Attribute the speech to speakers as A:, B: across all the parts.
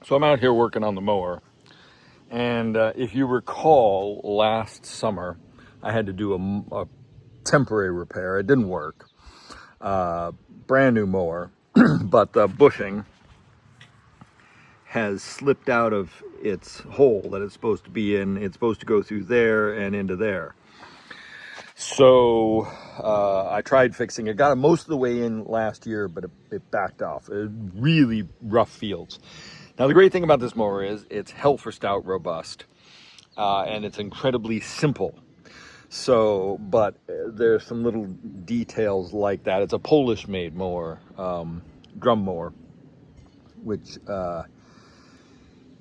A: So I'm out here working on the mower, and if you recall, last summer I had to do a temporary repair. It didn't work. Brand new mower, but the bushing has slipped out of its hole that it's supposed to be in. It's supposed to go through there and into there. So I tried fixing it, got it most of the way in last year, but it backed off. Really rough fields. Now, the great thing about this mower is it's hell for stout robust, and it's incredibly simple. So, but there's some little details like that. It's a Polish-made mower, drum mower, which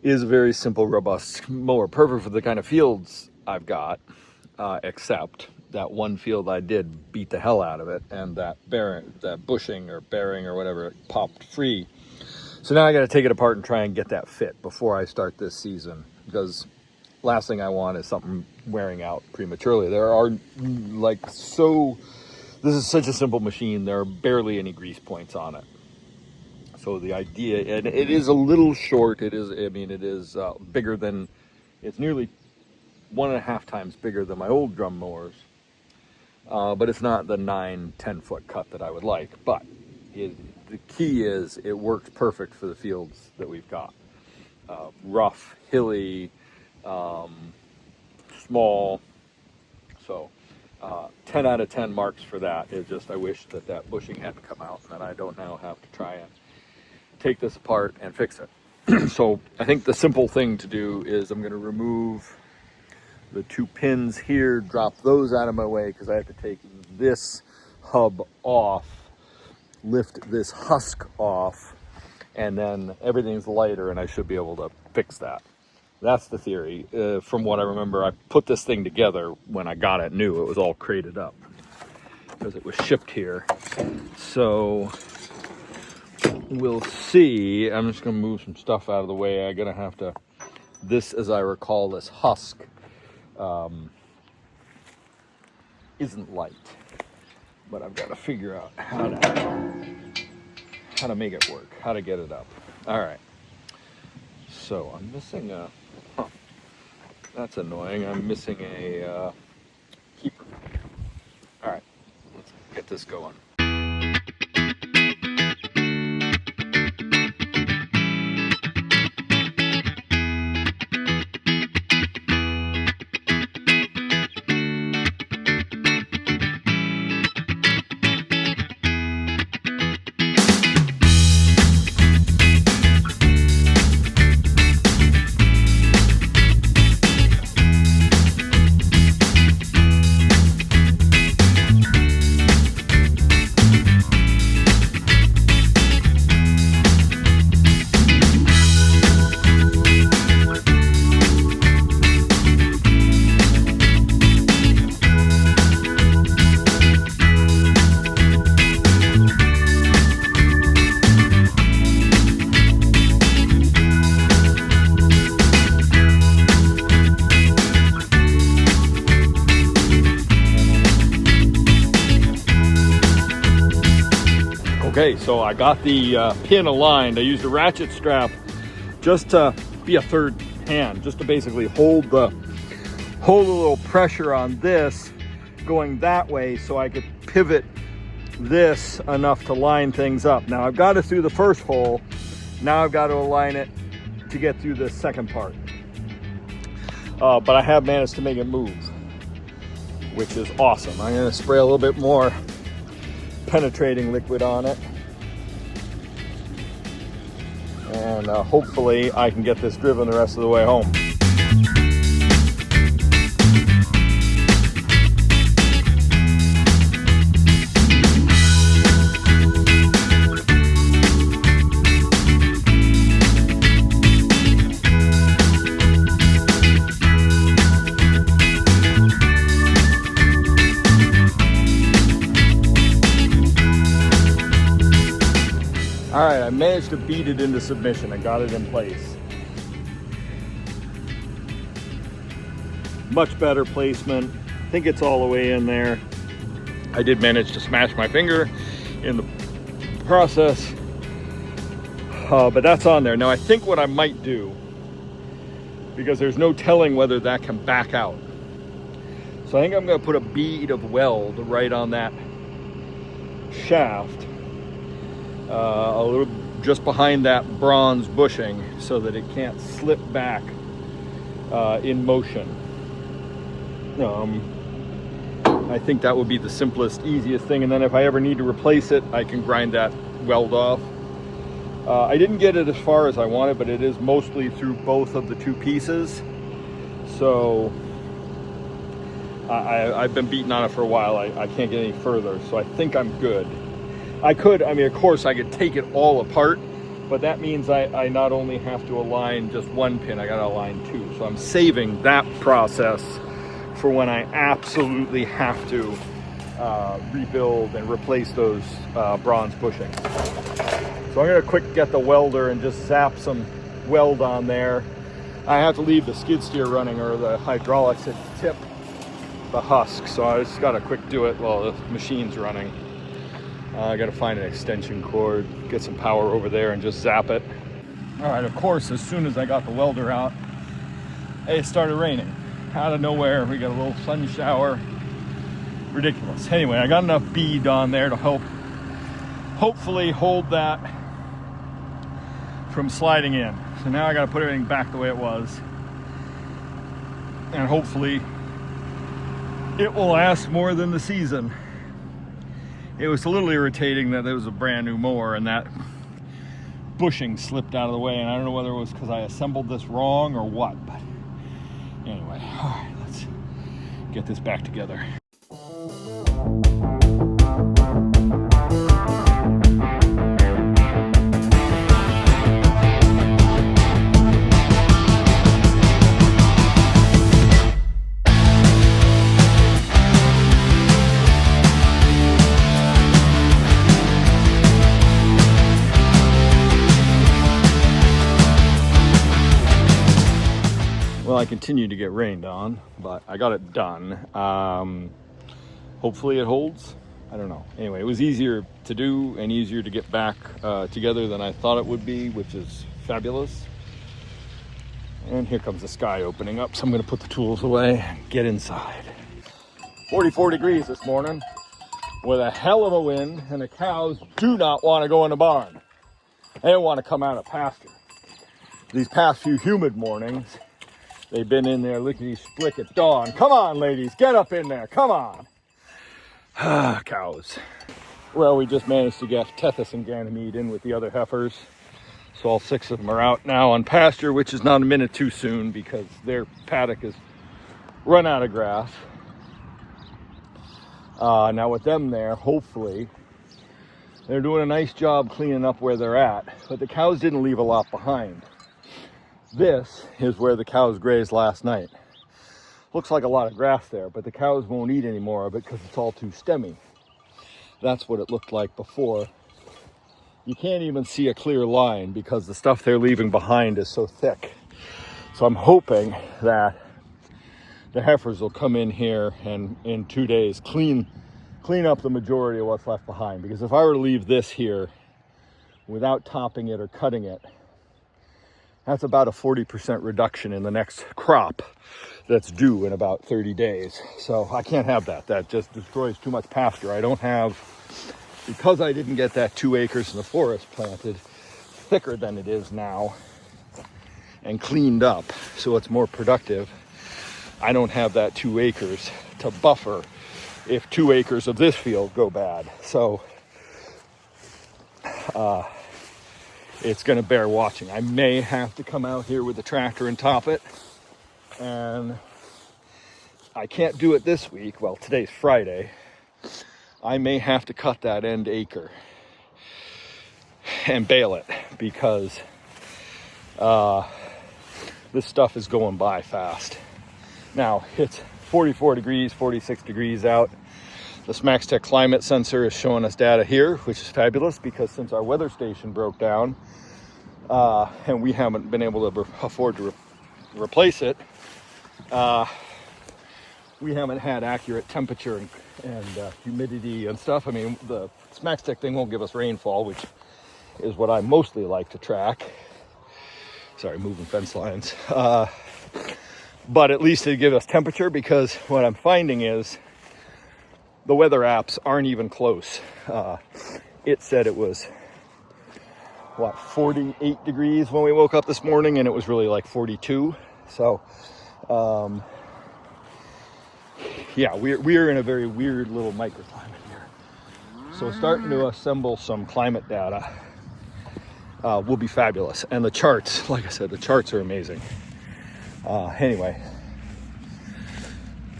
A: is a very simple, robust mower, perfect for the kind of fields I've got, except that one field I did beat the hell out of it, and that bushing or bearing or whatever, it popped free. So now I got to take it apart and try and get that fit before I start this season, because last thing I want is something wearing out prematurely. This is such a simple machine, there are barely any grease points on it. So the idea, and it is a little short, it is bigger than, it's nearly 1.5 times bigger than my old drum mowers. But it's not the 9-10 foot cut that I would like. But the key is it works perfect for the fields that we've got. Rough, hilly, small. So 10 out of 10 marks for that. It's just I wish that bushing hadn't come out, and I don't now have to try and take this apart and fix it. So I think the simple thing to do is I'm going to remove the 2 pins here, drop those out of my way, because I have to take this hub off, lift this husk off, and then everything's lighter and I should be able to fix that. That's the theory. From what I remember, I put this thing together when I got it new. It was all crated up because it was shipped here. So we'll see. I'm just going to move some stuff out of the way. I'm going to have to, this, as I recall, this husk isn't light, but I've got to figure out how to make it work, how to get it up. All right. So I'm missing that's annoying. I'm missing a keeper. All right, let's get this going. Okay, so I got the pin aligned. I used a ratchet strap just to be a third hand, just to basically hold a little pressure on this going that way so I could pivot this enough to line things up. Now I've got it through the first hole. Now I've got to align it to get through the second part. But I have managed to make it move, which is awesome. I'm going to spray a little bit more penetrating liquid on it, and hopefully I can get this driven the rest of the way home. All right, I managed to beat it into submission. I got it in place. Much better placement. I think it's all the way in there. I did manage to smash my finger in the process. But that's on there. Now I think what I might do, because there's no telling whether that can back out, so I think I'm going to put a bead of weld right on that shaft, a little just behind that bronze bushing, so that it can't slip back in motion. I think that would be the simplest, easiest thing, and then if I ever need to replace it, I can grind that weld off. I didn't get it as far as I wanted, but it is mostly through both of the two pieces, so I've been beating on it for a while. I can't get any further, so I think I'm good. I mean, of course, I could take it all apart, but that means I not only have to align just one pin, I got to align two. So I'm saving that process for when I absolutely have to rebuild and replace those bronze bushings. So I'm going to quick get the welder and just zap some weld on there. I have to leave the skid steer running, or the hydraulics at tip the husk, so I just got to quick do it while the machine's running. I got to find an extension cord, get some power over there, and just zap it. All right, of course, as soon as I got the welder out, it started raining. Out of nowhere, we got a little sun shower. Ridiculous. Anyway, I got enough bead on there to hopefully hold that from sliding in. So now I got to put everything back the way it was, and hopefully it will last more than the season. It was a little irritating that it was a brand new mower and that bushing slipped out of the way, and I don't know whether it was because I assembled this wrong or what, but anyway, all right, let's get this back together. Well, I continue to get rained on, but I got it done. Hopefully it holds. I don't know. Anyway, it was easier to do and easier to get back together than I thought it would be, which is fabulous. And here comes the sky opening up, so I'm going to put the tools away and get inside. 44 degrees this morning with a hell of a wind, and the cows do not want to go in the barn. They don't want to come out of pasture. These past few humid mornings, they've been in there lickety-split at dawn. Come on, ladies, get up in there, come on. Cows. Well, we just managed to get Tethys and Ganymede in with the other heifers. So all 6 of them are out now on pasture, which is not a minute too soon because their paddock is run out of grass. Now with them there, hopefully, they're doing a nice job cleaning up where they're at, but the cows didn't leave a lot behind. This is where the cows grazed last night. Looks like a lot of grass there, but the cows won't eat any more of it because it's all too stemmy. That's what it looked like before. You can't even see a clear line because the stuff they're leaving behind is so thick. So I'm hoping that the heifers will come in here and in 2 days clean up the majority of what's left behind. Because if I were to leave this here without topping it or cutting it, that's about a 40% reduction in the next crop that's due in about 30 days. So I can't have that. That just destroys too much pasture. I don't have, because I didn't get that 2 acres in the forest planted thicker than it is now and cleaned up so it's more productive, I don't have that 2 acres to buffer if 2 acres of this field go bad. So it's going to bear watching. I may have to come out here with the tractor and top it. And I can't do it this week. Well, today's Friday. I may have to cut that end acre and bale it because this stuff is going by fast. Now, it's 44 degrees, 46 degrees out. The SmaXtec climate sensor is showing us data here, which is fabulous because since our weather station broke down and we haven't been able to afford to replace it, we haven't had accurate temperature and humidity and stuff. I mean, the SmaXtec thing won't give us rainfall, which is what I mostly like to track. Sorry, moving fence lines. But at least it gives us temperature, because what I'm finding is the weather apps aren't even close. It said it was, 48 degrees when we woke up this morning, and it was really like 42. So, yeah, we're in a very weird little microclimate here. So starting to assemble some climate data will be fabulous. And the charts, like I said, the charts are amazing. Anyway,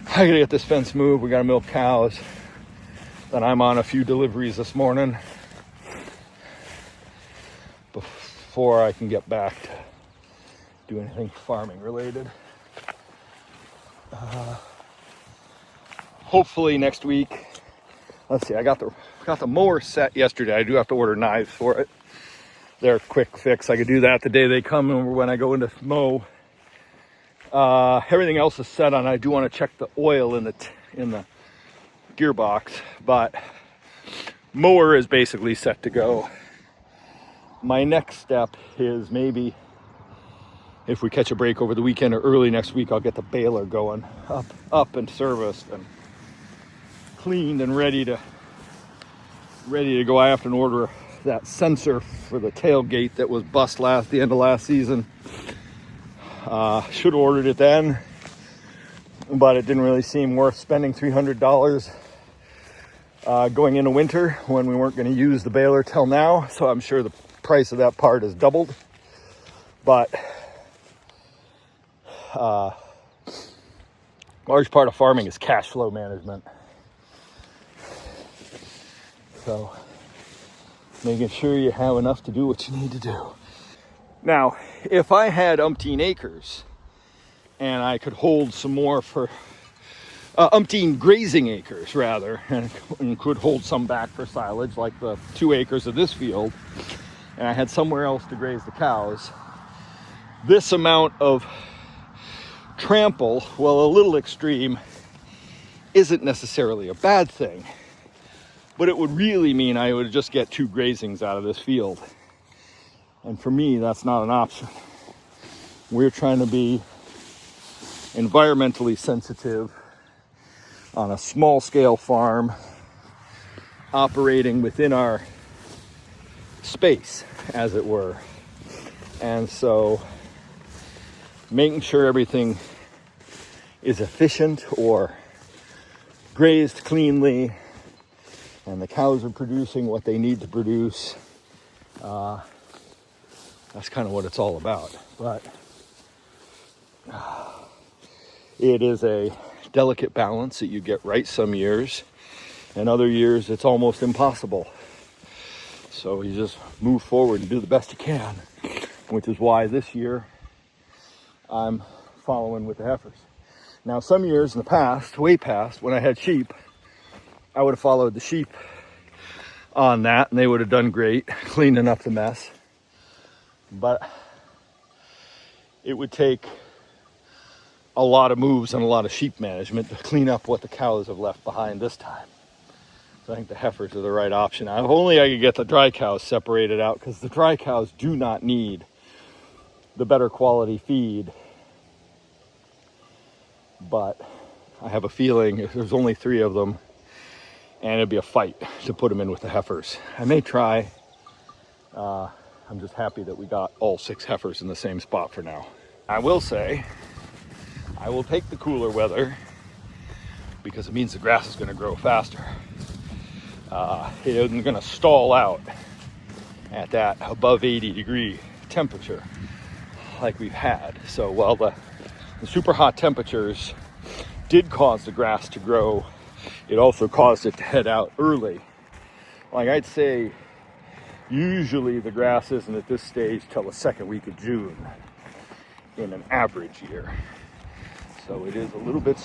A: I gotta get this fence moved. We gotta milk cows. Then I'm on a few deliveries this morning before I can get back to do anything farming related. Hopefully next week. Let's see, I got the mower set yesterday. I do have to order knives for it. They're a quick fix. I could do that the day they come or when I go into mow. Everything else is set on. I do want to check the oil in the gearbox, but mower is basically set to go. My next step is maybe, if we catch a break over the weekend or early next week, I'll get the baler going up and serviced and cleaned and ready to go. I have to order that sensor for the tailgate that was bust the end of last season. Should have ordered it then, but it didn't really seem worth spending $300 going into winter when we weren't going to use the baler till now. So I'm sure the price of that part has doubled. But large part of farming is cash flow management. So making sure you have enough to do what you need to do. Now, if I had umpteen acres and I could hold some more for umpteen grazing acres rather, and could hold some back for silage, like the 2 acres of this field, and I had somewhere else to graze the cows, this amount of trample, while a little extreme, isn't necessarily a bad thing. But it would really mean I would just get 2 grazings out of this field. And for me, that's not an option. We're trying to be environmentally sensitive on a small scale farm, operating within our space, as it were. And so making sure everything is efficient or grazed cleanly and the cows are producing what they need to produce, that's kind of what it's all about. But it is a delicate balance that you get right some years, and other years it's almost impossible. So you just move forward and do the best you can, which is why this year I'm following with the heifers. Now, some years in the past, way past, when I had sheep, I would have followed the sheep on that, and they would have done great, cleaning up the mess. But it would take a lot of moves and a lot of sheep management to clean up what the cows have left behind this time. So I think the heifers are the right option. If only I could get the dry cows separated out, because the dry cows do not need the better quality feed. But I have a feeling if there's only 3 of them, and it'd be a fight to put them in with the heifers. I may try. I'm just happy that we got all 6 heifers in the same spot for now. I will say, I will take the cooler weather, because it means the grass is going to grow faster. It isn't going to stall out at that above 80 degree temperature like we've had. So while the super hot temperatures did cause the grass to grow, it also caused it to head out early. Like I'd say, usually the grass isn't at this stage till the 2nd week of June in an average year. So it is a little bit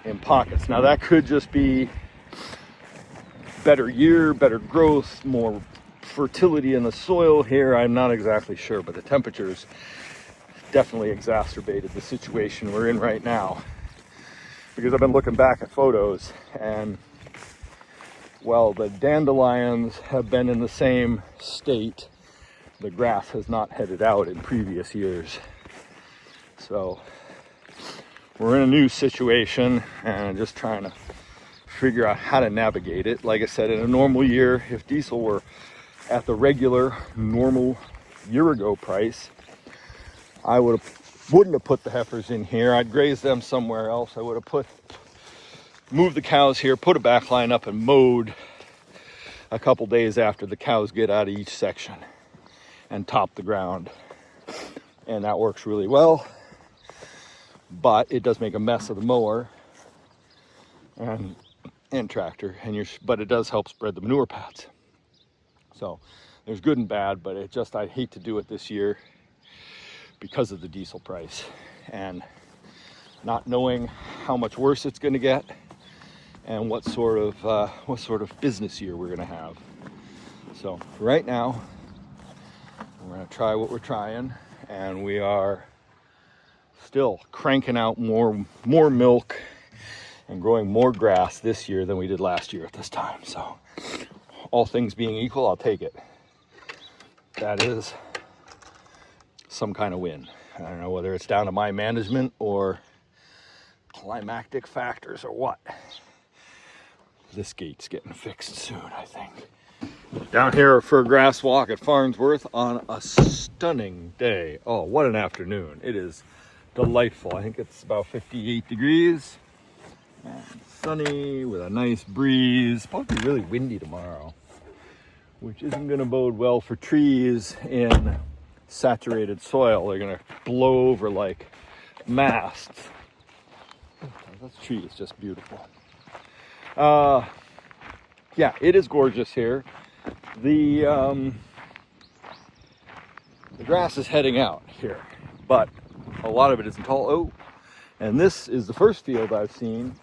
A: in pockets. Now that could just be better year, better growth, more fertility in the soil here. I'm not exactly sure, but the temperatures definitely exacerbated the situation we're in right now. Because I've been looking back at photos, and Well, the dandelions have been in the same state. The grass has not headed out in previous years. So we're in a new situation and just trying to figure out how to navigate it. Like I said, in a normal year, if diesel were at the regular normal year ago price, I wouldn't have put the heifers in here. I'd graze them somewhere else. I would have moved the cows here, put a back line up, and mowed a couple days after the cows get out of each section and top the ground. And that works really well, but it does make a mess of the mower and tractor, but it does help spread the manure pads. So there's good and bad, but I hate to do it this year because of the diesel price and not knowing how much worse it's going to get and what sort of business year we're going to have. So right now, we're going to try what we're trying, and we are still cranking out more milk and growing more grass this year than we did last year at this time. So all things being equal, I'll take it. That is some kind of win. I don't know whether it's down to my management or climactic factors or what. This gate's getting fixed soon, I think. Down here for a grass walk at Farnsworth on a stunning day. Oh, what an afternoon. It is delightful. I think it's about 58 degrees and sunny with a nice breeze. Supposed to be really windy tomorrow, which isn't going to bode well for trees in saturated soil. They're going to blow over like masts. That tree is just beautiful. Yeah, it is gorgeous here. The grass is heading out here, but a lot of it isn't tall. Oh, and this is the first field I've seen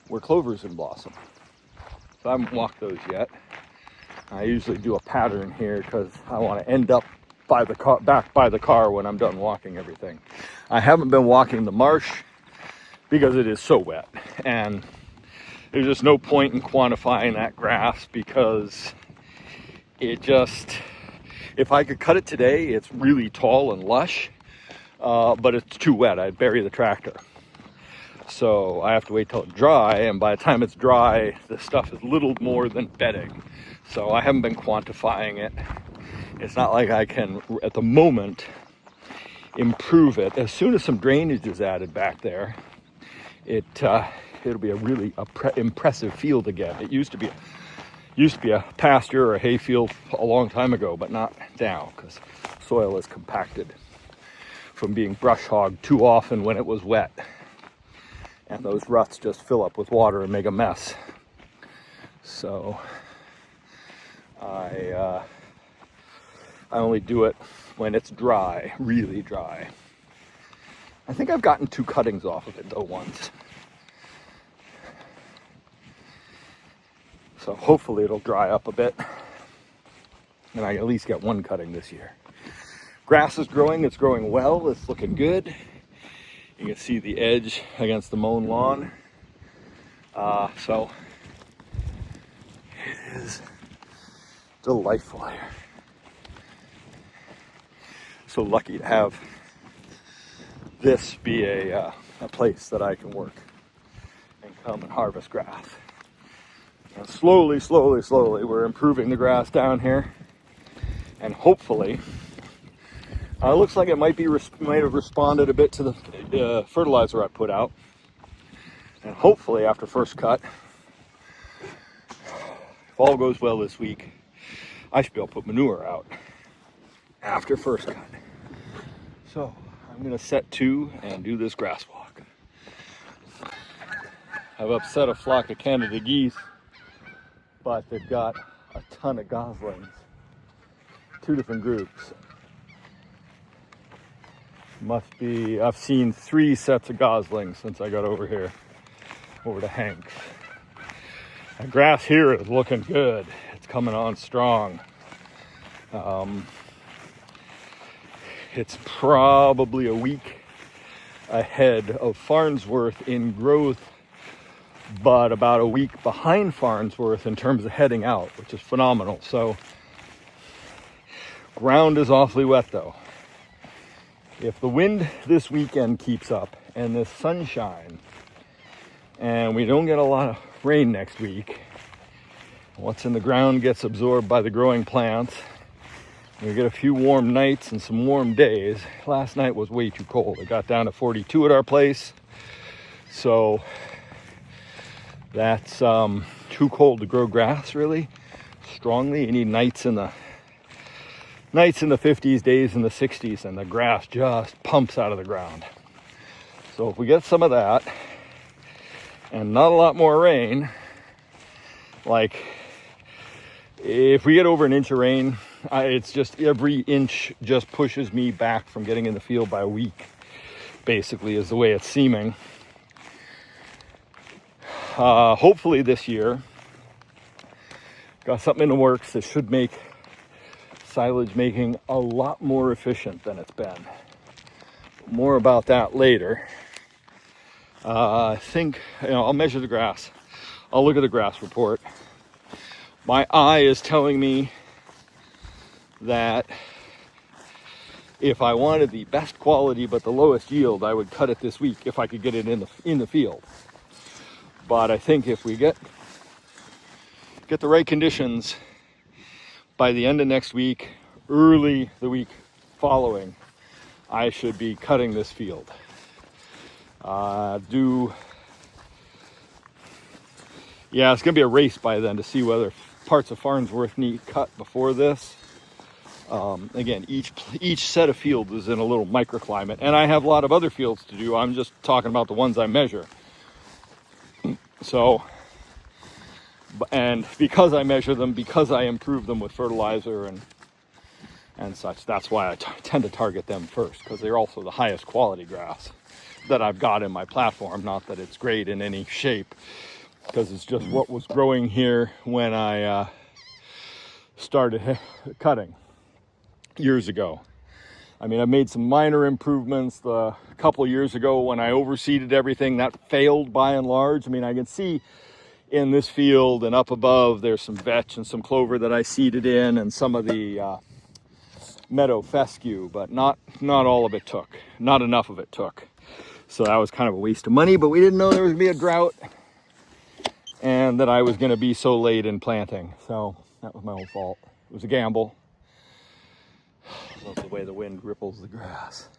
A: where clover's in blossom. So I haven't walked those yet. I usually do a pattern here because I want to end up back by the car when I'm done walking everything. I haven't been walking the marsh because it is so wet, and there's just no point in quantifying that grass because if I could cut it today, it's really tall and lush, but it's too wet. I'd bury the tractor. So I have to wait till it's dry, and by the time it's dry, the stuff is little more than bedding. So I haven't been quantifying it. It's not like I can, at the moment, improve it. As soon as some drainage is added back there, it'll be a really impressive field again. It used to be a pasture or a hay field a long time ago, but not now because soil is compacted from being brush hogged too often when it was wet. And those ruts just fill up with water and make a mess. So I only do it when it's dry, really dry. I think I've gotten 2 cuttings off of it though once. So hopefully it'll dry up a bit and I can at least get 1 cutting this year. Grass is growing, it's growing well, it's looking good. You can see the edge against the mown lawn. So it is delightful here. So lucky to have this be a place that I can work and come and harvest grass. And slowly, we're improving the grass down here, and hopefully, it looks like it might have responded a bit to the fertilizer I put out. And hopefully, after first cut, if all goes well this week, I should be able to put manure out after first cut. So I'm going to set to and do this grass walk. I've upset a flock of Canada geese, but they've got a ton of goslings. 2 different groups. I've seen 3 sets of goslings since I got over here, over to Hank's. The grass here is looking good. It's coming on strong. It's probably a week ahead of Farnsworth in growth but about a week behind Farnsworth in terms of heading out, which is phenomenal. So ground is awfully wet though. If the wind this weekend keeps up and this sunshine and we don't get a lot of rain next week, what's in the ground gets absorbed by the growing plants. We get a few warm nights and some warm days. Last night was way too cold. It got down to 42 at our place. So that's too cold to grow grass really strongly. You need nights in the 50s, days in the 60s, and the grass just pumps out of the ground. So if we get some of that and not a lot more rain, like if we get over an inch of rain, it's just every inch just pushes me back from getting in the field by a week, basically, is the way it's seeming. Hopefully this year, got something in the works that should make silage making a lot more efficient than it's been. More about that later. I think, I'll measure the grass. I'll look at the grass report. My eye is telling me that if I wanted the best quality but the lowest yield, I would cut it this week if I could get it in the field. But I think if we get the right conditions by the end of next week, early the week following, I should be cutting this field. It's gonna be a race by then to see whether parts of Farnsworth need cut before this. Again, each set of fields is in a little microclimate, and I have a lot of other fields to do. I'm just talking about the ones I measure. So, and because I measure them, because I improve them with fertilizer and such, that's why I tend to target them first, because they're also the highest quality grass that I've got in my platform. Not that it's great in any shape, because it's just what was growing here when I started cutting years ago. I mean, I made some minor improvements a couple of years ago when I overseeded everything. That failed by and large. I mean, I can see in this field and up above there's some vetch and some clover that I seeded in, and some of the meadow fescue, but not all of it took. Not enough of it took. So that was kind of a waste of money, but we didn't know there was going to be a drought and that I was going to be so late in planting. So that was my own fault. It was a gamble. I love the way the wind ripples the grass.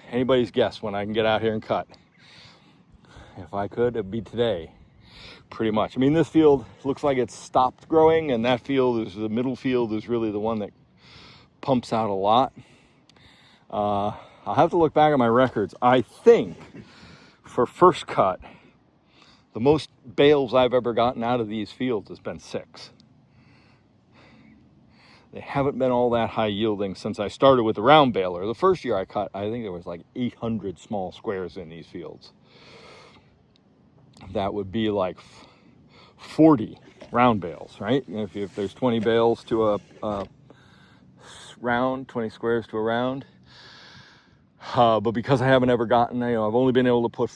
A: Anybody's guess when I can get out here and cut. If I could, it'd be today, pretty much. I mean, this field looks like it's stopped growing, and that field is the middle field is really the one that pumps out a lot. I'll have to look back at my records. I think for first cut, the most bales I've ever gotten out of these fields has been 6. They haven't been all that high yielding since I started with the round baler. The first year I cut, I think there was like 800 small squares in these fields. That would be like 40 round bales, right? If there's 20 bales to a round, 20 squares to a round. But because I haven't ever gotten, I've only been able to put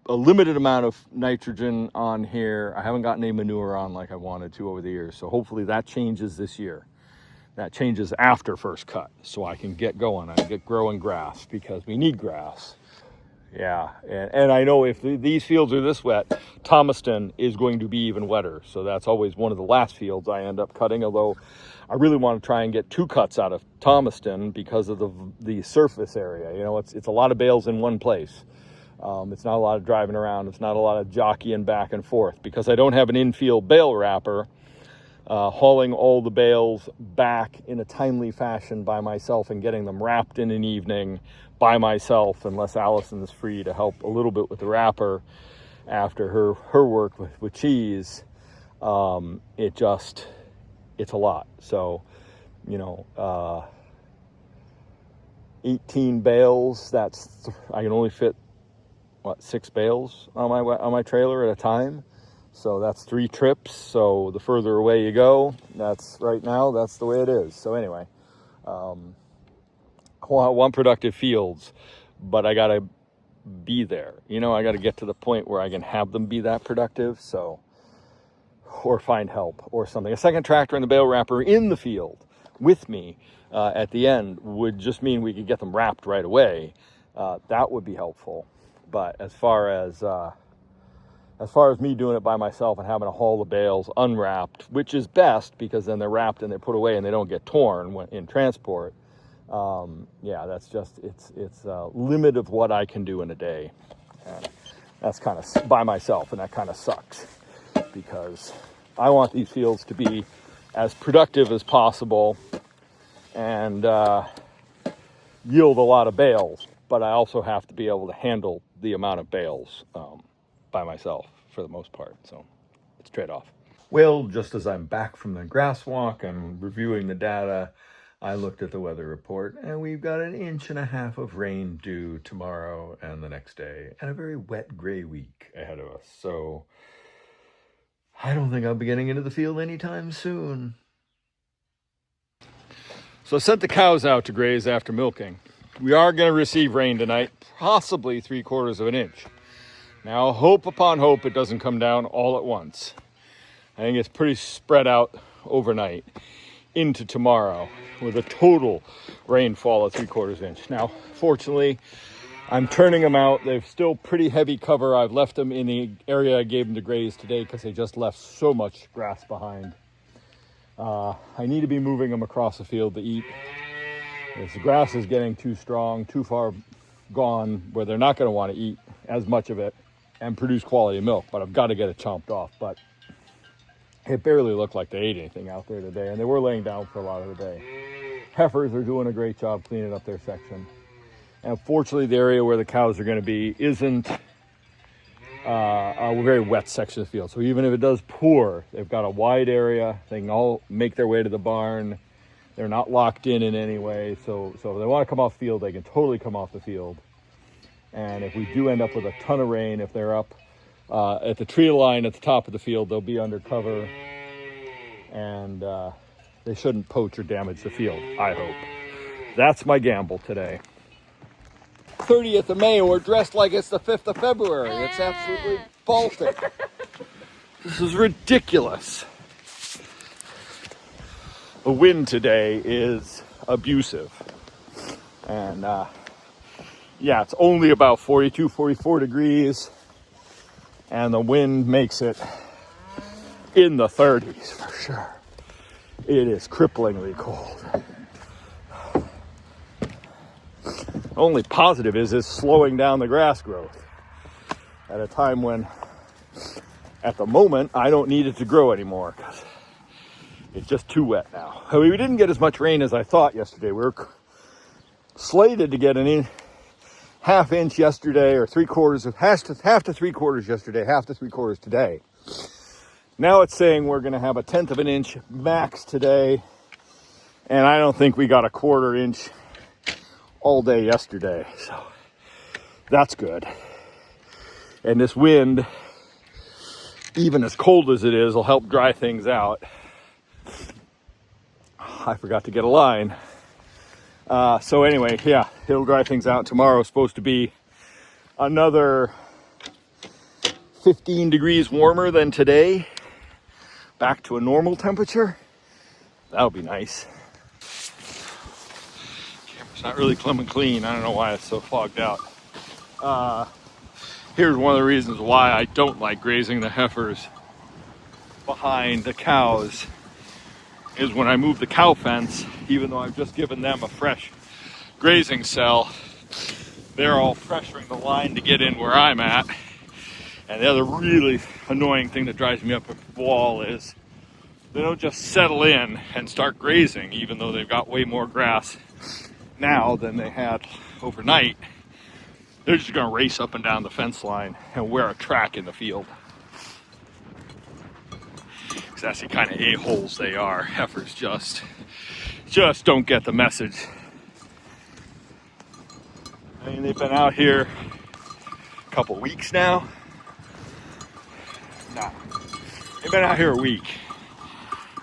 A: a limited amount of nitrogen on here. I haven't gotten any manure on like I wanted to over the years. So hopefully that changes this year. That changes after first cut, so I can get going and get growing grass, because we need grass. Yeah, and I know if these fields are this wet, Thomaston is going to be even wetter. So that's always one of the last fields I end up cutting, although I really want to try and get 2 cuts out of Thomaston because of the surface area. It's a lot of bales in one place. It's not a lot of driving around. It's not a lot of jockeying back and forth, because I don't have an infield bale wrapper. Hauling all the bales back in a timely fashion by myself and getting them wrapped in an evening by myself, unless Allison is free to help a little bit with the wrapper after her work with cheese. It's a lot. So, 18 bales, I can only fit 6 bales on my trailer at a time. So that's 3 trips. So the further away you go, that's the way it is. So anyway, I want productive fields, but I got to be there. You know, I got to get to the point where I can have them be that productive. So, or find help or something. A second tractor and the bale wrapper in the field with me at the end would just mean we could get them wrapped right away. That would be helpful. But as far as me doing it by myself and having to haul the bales unwrapped, which is best because then they're wrapped and they're put away and they don't get torn when in transport. Yeah, that's just, it's a limit of what I can do in a day. And that's kind of by myself, and that kind of sucks because I want these fields to be as productive as possible and yield a lot of bales, but I also have to be able to handle the amount of bales by myself for the most part. So it's a trade-off. Well, just as I'm back from the grass walk and reviewing the data, I looked at the weather report and we've got 1.5 inches of rain due tomorrow and the next day, and a very wet gray week ahead of us. So I don't think I'll be getting into the field anytime soon. So I sent the cows out to graze after milking. We are going to receive rain tonight, possibly 3/4 of an inch. Now, hope upon hope it doesn't come down all at once. I think it's pretty spread out overnight into tomorrow with a total rainfall of 3/4 inch. Now, fortunately, I'm turning them out. They're still pretty heavy cover. I've left them in the area I gave them to graze today because they just left so much grass behind. I need to be moving them across the field to eat. If the grass is getting too strong, too far gone, where they're not going to want to eat as much of it and produce quality milk, but I've got to get it chomped off. But it barely looked like they ate anything out there today, and they were laying down for a lot of the day. Heifers are doing a great job cleaning up their section. And fortunately, the area where the cows are going to be isn't a very wet section of the field. So even if it does pour, they've got a wide area. They can all make their way to the barn. They're not locked in any way. So if they want to come off the field, they can totally come off the field. And if we do end up with a ton of rain, if they're up at the tree line at the top of the field, they'll be under cover. And they shouldn't poach or damage the field, I hope. That's my gamble today. 30th of May, we're dressed like it's the 5th of February. It's absolutely Baltic. This is ridiculous. The wind today is abusive. And yeah, it's only about 42, 44 degrees. And the wind makes it in the 30s for sure. It is cripplingly cold. The only positive is it's slowing down the grass growth at a time when, at the moment, I don't need it to grow anymore because it's just too wet now. I mean, we didn't get as much rain as I thought yesterday. We were slated to get an half inch yesterday, or 3/4 of half to 3/4 yesterday, half to 3/4 today. Now it's saying we're going to have 1/10 of an inch max today, and I don't think we got 1/4 inch all day yesterday, so that's good. And this wind, even as cold as it is, will help dry things out. I forgot to get a line. So anyway, yeah, it'll dry things out. Tomorrow's supposed to be another 15 degrees warmer than today, back to a normal temperature. That'll be nice. Camera's not really coming clean. I don't know why it's so fogged out. Here's one of the reasons why I don't like grazing the heifers behind the cows, is when I move the cow fence, even though I've just given them a fresh grazing cell, they're all pressuring the line to get in where I'm at. And the other really annoying thing that drives me up a wall is they don't just settle in and start grazing, even though they've got way more grass now than they had overnight. They're just going to race up and down the fence line and wear a track in the field. Because that's the kind of a-holes they are. Heifers just don't get the message. I mean, they've been out here a couple weeks now. Nah, they've been out here a week.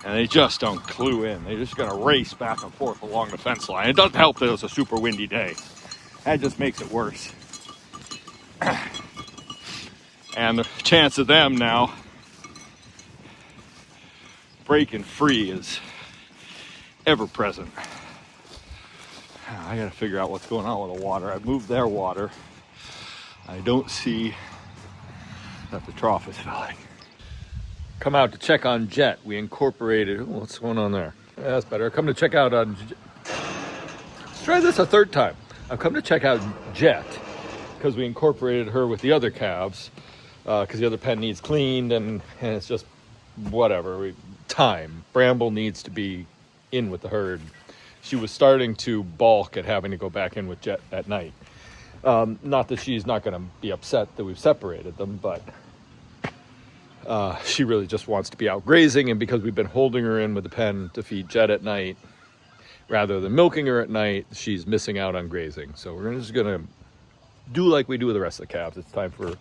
A: And they just don't clue in. They're just going to race back and forth along the fence line. It doesn't help that it was a super windy day. That just makes it worse. And the chance of them now breaking free is ever present. I gotta figure out what's going on with the water. I moved their water. I don't see that the trough is filling. Come out to check on Jet. We incorporated, what's going on there? Yeah, that's better. Come to check out on, let's try this a third time. I've come to check out Jet because we incorporated her with the other calves because the other pen needs cleaned and it's just whatever, time. Bramble needs to be in with the herd. She was starting to balk at having to go back in with Jet at night. Not that she's not going to be upset that we've separated them, but she really just wants to be out grazing, and because we've been holding her in with the pen to feed Jet at night, rather than milking her at night, she's missing out on grazing. So we're just going to do like we do with the rest of the calves. It's time for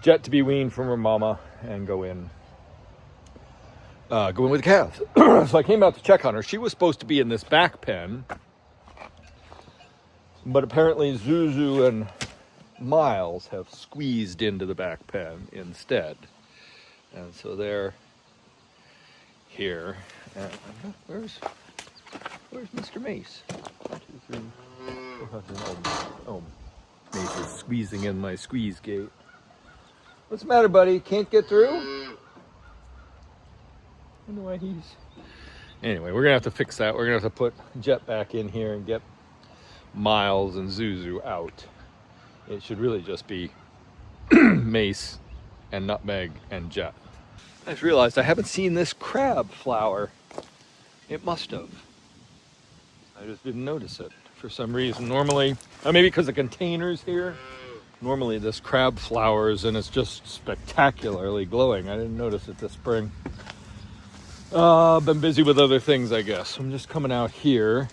A: Jet to be weaned from her mama and go in with the calves. So I came out to check on her. She was supposed to be in this back pen, but apparently Zuzu and Miles have squeezed into the back pen instead. And so they're here. And where's Mr. Mace? 1, 2, 3, 4, 5, oh, Mace is squeezing in my squeeze gate. What's the matter, buddy? Can't get through? I wonder why he's... Anyway, we're gonna have to fix that. We're gonna have to put Jet back in here and get Miles and Zuzu out. It should really just be Mace and Nutmeg and Jet. I just realized I haven't seen this crab flower. It must have. I just didn't notice it for some reason. Normally, maybe because the container's here. Normally this crab flowers and it's just spectacularly glowing. I didn't notice it this spring. I've been busy with other things, I guess. I'm just coming out here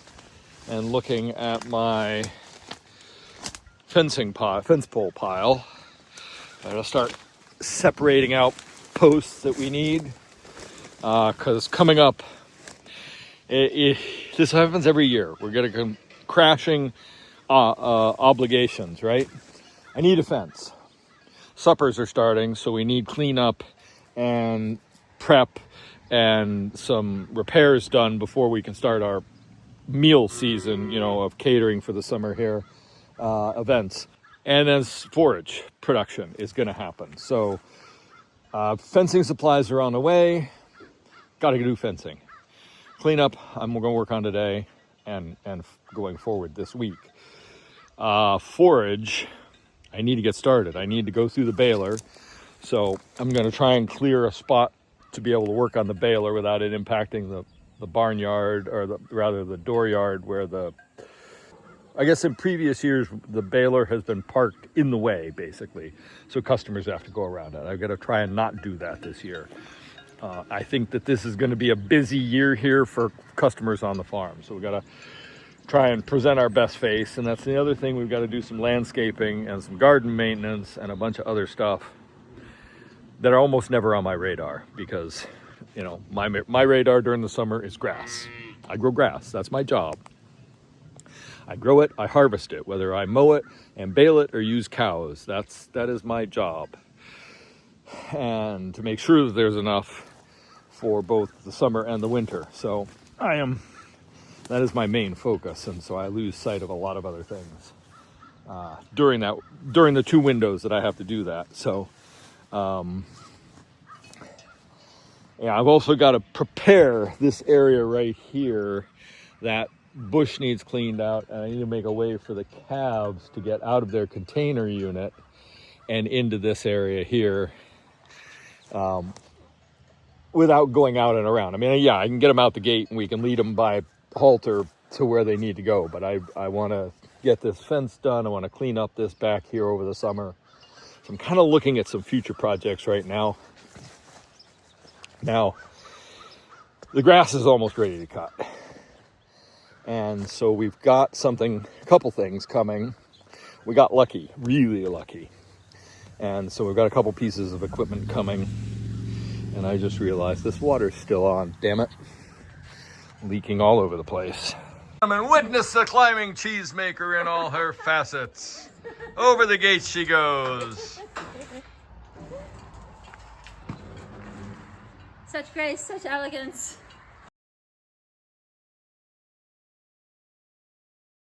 A: and looking at my fence pole pile. I'll start separating out posts that we need because coming up, this happens every year. We're going to come crashing obligations, right? I need a fence. Suppers are starting, so we need cleanup and prep and some repairs done before we can start our meal season, of catering for the summer here events. And then forage production is going to happen. So fencing supplies are on the way. Got to do fencing. Cleanup, I'm going to work on today and going forward this week. Forage, I need to get started. I need to go through the baler. So I'm going to try and clear a spot to be able to work on the baler without it impacting the barnyard, or the dooryard where I guess in previous years, the baler has been parked in the way, basically. So customers have to go around it. I've got to try and not do that this year. I think that this is going to be a busy year here for customers on the farm. So we've got to try and present our best face. And that's the other thing. We've got to do some landscaping and some garden maintenance and a bunch of other stuff that are almost never on my radar because, my radar during the summer is grass. I grow grass. That's my job. I grow it, I harvest it, whether I mow it and bale it or use cows. That is my job. And to make sure that there's enough for both the summer and the winter. So that is my main focus. And so I lose sight of a lot of other things during the 2 windows that I have to do that. So, I've also got to prepare this area right here. That bush needs cleaned out, and I need to make a way for the calves to get out of their container unit and into this area here without going out and around. I can get them out the gate and we can lead them by halter to where they need to go, but I want to get this fence done. I want to clean up this back here over the summer. So I'm kind of looking at some future projects right now. Now, the grass is almost ready to cut. And so we've got a couple things coming. We got lucky, really lucky. And so we've got a couple pieces of equipment coming. And I just realized this water's still on, damn it. Leaking all over the place. Come and witness the climbing cheese maker in all her facets. Over the gates she goes.
B: Such grace, such elegance.